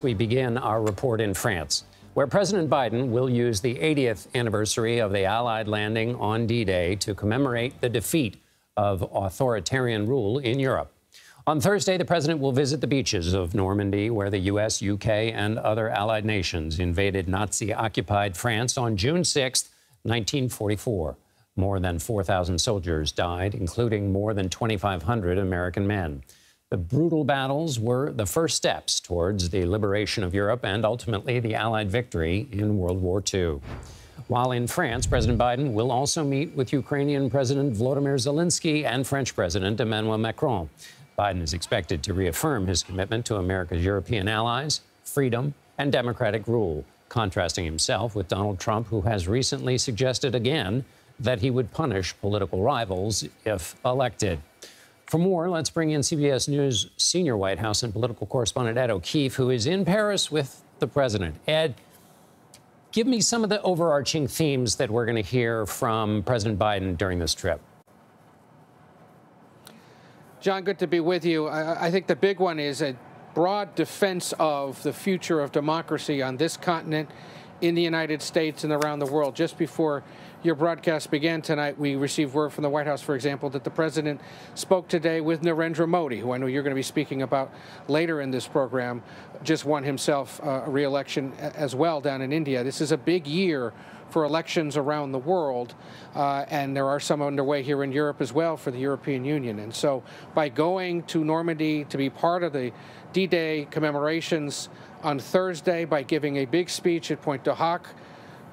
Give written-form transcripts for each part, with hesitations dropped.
We begin our report in France, where President Biden will use the 80th anniversary of the Allied landing on D-Day to commemorate the defeat of authoritarian rule in Europe. On Thursday, the president will visit the beaches of Normandy, where the U.S., U.K., and other Allied nations invaded Nazi-occupied France on June 6, 1944. More than 4,000 soldiers died, including more than 2,500 American men. The brutal battles were the first steps towards the liberation of Europe and ultimately the Allied victory in World War II. While in France, President Biden will also meet with Ukrainian President Volodymyr Zelensky and French President Emmanuel Macron. Biden is expected to reaffirm his commitment to America's European allies, freedom, and democratic rule, contrasting himself with Donald Trump, who has recently suggested again that he would punish political rivals if elected. For more, let's bring in CBS News senior White House and political correspondent Ed O'Keefe, who is in Paris with the president. Ed, give me some of the overarching themes that we're going to hear from President Biden during this trip. John, good to be with you. I think the big one is a broad defense of the future of democracy on this continent, in the United States, and around the world. Just before your broadcast began tonight, we received word from the White House, for example, that the president spoke today with Narendra Modi, who I know you're going to be speaking about later in this program, just won himself a re-election as well down in India. This is a big year for elections around the world, and there are some underway here in Europe as well for the European Union. And so by going to Normandy to be part of the D-Day commemorations on Thursday, by giving a big speech at Pointe du Hoc,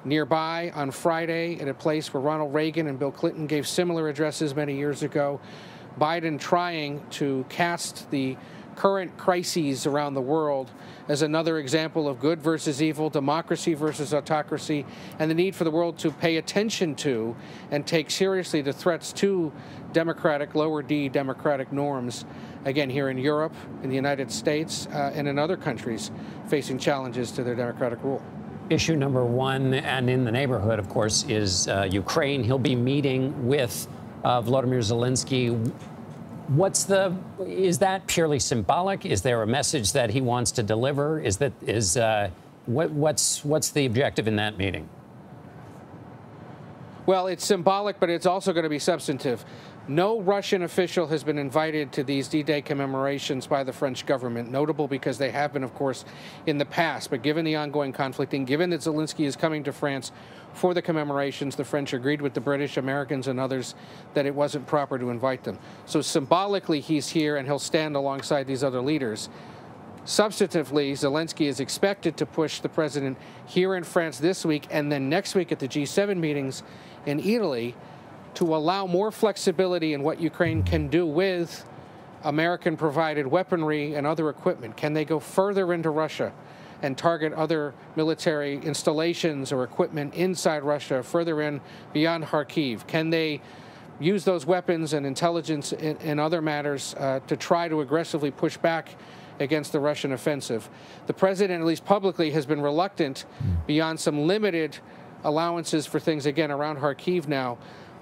nearby on Friday at a place where Ronald Reagan and Bill Clinton gave similar addresses many years ago, Biden trying to cast the current crises around the world as another example of good versus evil, democracy versus autocracy, and the need for the world to pay attention to and take seriously the threats to democratic, lower D democratic norms, again, here in Europe, in the United States, and in other countries facing challenges to their democratic rule. Issue number one, and in the neighborhood, of course, is Ukraine. He'll be meeting with Volodymyr Zelensky. Is that purely symbolic? Is there a message that he wants to deliver? What's the objective in that meeting? Well, it's symbolic, but it's also going to be substantive. No Russian official has been invited to these D-Day commemorations by the French government, notable because they have been, of course, in the past. But given the ongoing conflict and given that Zelensky is coming to France for the commemorations, the French agreed with the British, Americans, and others that it wasn't proper to invite them. So symbolically, he's here and he'll stand alongside these other leaders. Substantively, Zelensky is expected to push the president here in France this week and then next week at the G7 meetings in Italy to allow more flexibility in what Ukraine can do with American-provided weaponry and other equipment. Can they go further into Russia and target other military installations or equipment inside Russia, further in beyond Kharkiv? Can they use those weapons and intelligence in other matters to try to aggressively push back against the Russian offensive? The president, at least publicly, has been reluctant beyond some limited allowances for things, again, around Kharkiv now.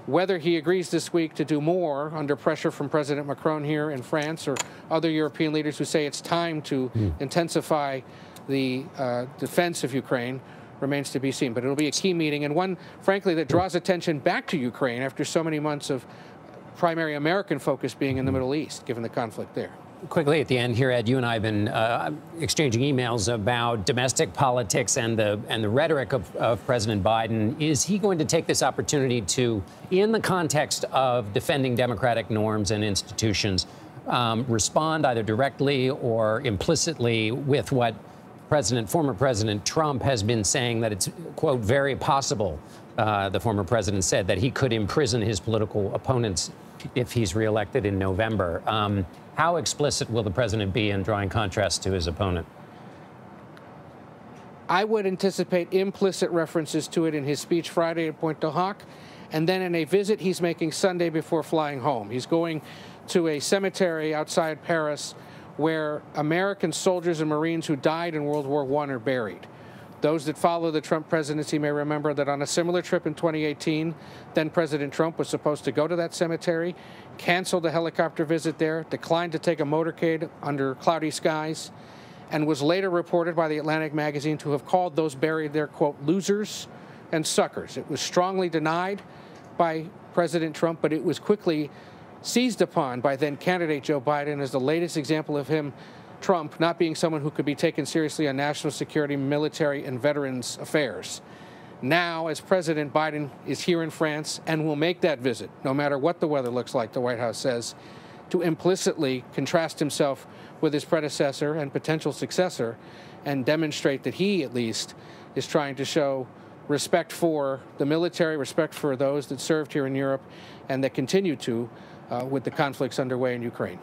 Whether he agrees this week to do more under pressure from President Macron here in France or other European leaders who say it's time to intensify the defense of Ukraine remains to be seen. But it'll be a key meeting, and one, frankly, that draws attention back to Ukraine after so many months of primary American focus being in the Middle East, given the conflict there. Quickly at the end here, Ed, you and I have been exchanging emails about domestic politics and the rhetoric of President Biden. Is he going to take this opportunity to, in the context of defending democratic norms and institutions, respond either directly or implicitly with what former President Trump has been saying, that it's, quote, very possible, the former president said, that he could imprison his political opponents if he's reelected in November. How explicit will the president be in drawing contrast to his opponent? I would anticipate implicit references to it in his speech Friday at Pointe du Hoc, and then in a visit he's making Sunday before flying home. He's going to a cemetery outside Paris where American soldiers and Marines who died in World War I are buried. Those that follow the Trump presidency may remember that on a similar trip in 2018, then President Trump was supposed to go to that cemetery, canceled a helicopter visit there, declined to take a motorcade under cloudy skies, and was later reported by the Atlantic magazine to have called those buried there, quote, losers and suckers. It was strongly denied by President Trump, but it was quickly seized upon by then candidate Joe Biden as the latest example of him, Trump, not being someone who could be taken seriously on national security, military, and veterans affairs. Now, as President Biden is here in France and will make that visit, no matter what the weather looks like, the White House says, to implicitly contrast himself with his predecessor and potential successor and demonstrate that he, at least, is trying to show respect for the military, respect for those that served here in Europe and that continue to with the conflicts underway in Ukraine.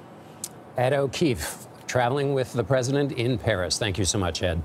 Ed O'Keefe, traveling with the president in Paris. Thank you so much, Ed.